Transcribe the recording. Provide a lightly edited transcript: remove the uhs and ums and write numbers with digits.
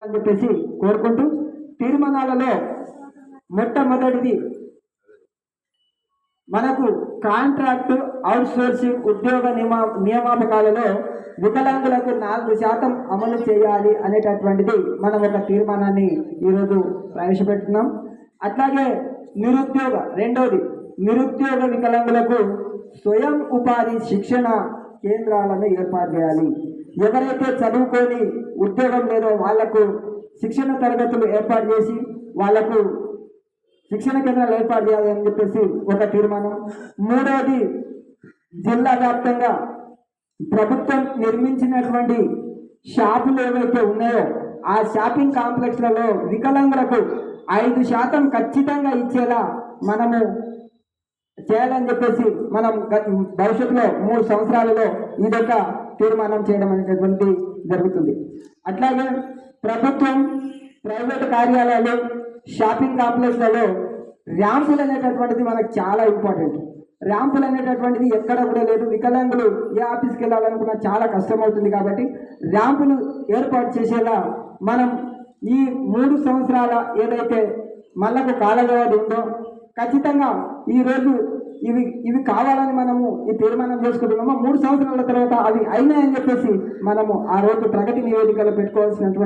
అని చెప్పేసి కోరుకుంటూ తీర్మానాలలో మొట్టమొదటిది మనకు కాంట్రాక్టు అవుట్సోర్సింగ్ ఉద్యోగ నియామకాలలో వికలాంగులకు 4% అమలు చేయాలి అనేటటువంటిది మనం ఒక తీర్మానాన్ని ఈరోజు ప్రవేశపెడుతున్నాం. అట్లాగే రెండవది నిరుద్యోగ వికలాంగులకు స్వయం ఉపాధి శిక్షణ కేంద్రాలను ఏర్పాటు చేయాలి. ఎవరైతే చదువుకొని ఉద్యోగం లేదో వాళ్లకు శిక్షణ తరగతులు ఏర్పాటు చేసి వాళ్లకు శిక్షణ కేంద్రాలు ఏర్పాటు చేయాలి అని చెప్పేసి ఒక తీర్మానం. మూడవది జిల్లా వ్యాప్తంగా ప్రభుత్వం నిర్మించినటువంటి షాపులు ఏవైతే ఉన్నాయో ఆ షాపింగ్ కాంప్లెక్స్లలో వికలాంగులకు 5% ఖచ్చితంగా ఇచ్చేలా మనము చేయాలని చెప్పేసి మనం భవిష్యత్తులో 3 సంవత్సరాలలో ఇదొక తీర్మానం చేయడం అనేటటువంటి జరుగుతుంది. అట్లాగే ప్రభుత్వం ప్రైవేట్ కార్యాలయాలు షాపింగ్ కాంప్లెక్స్లలో ర్యాంపులు అనేటటువంటిది మనకు చాలా ఇంపార్టెంట్. ర్యాంపులు అనేటటువంటిది ఎక్కడ కూడా లేదు. వికలాంగులు ఏ ఆఫీస్కి వెళ్ళాలనుకున్నా చాలా కష్టమవుతుంది. కాబట్టి ర్యాంపులు ఏర్పాటు చేసేలా మనం ఈ 3 సంవత్సరాల ఏదైతే మళ్ళకు కాల వ్యవధి ఉందో ఖచ్చితంగా ఈరోజు ఇవి కావాలని మనము ఈ తీర్మానం చేసుకుంటున్నామో 3 సంవత్సరాల తర్వాత అవి అయినాయని చెప్పేసి మనము ఆ రోజు ప్రగతి నివేదికలో పెట్టుకోవాల్సినటువంటి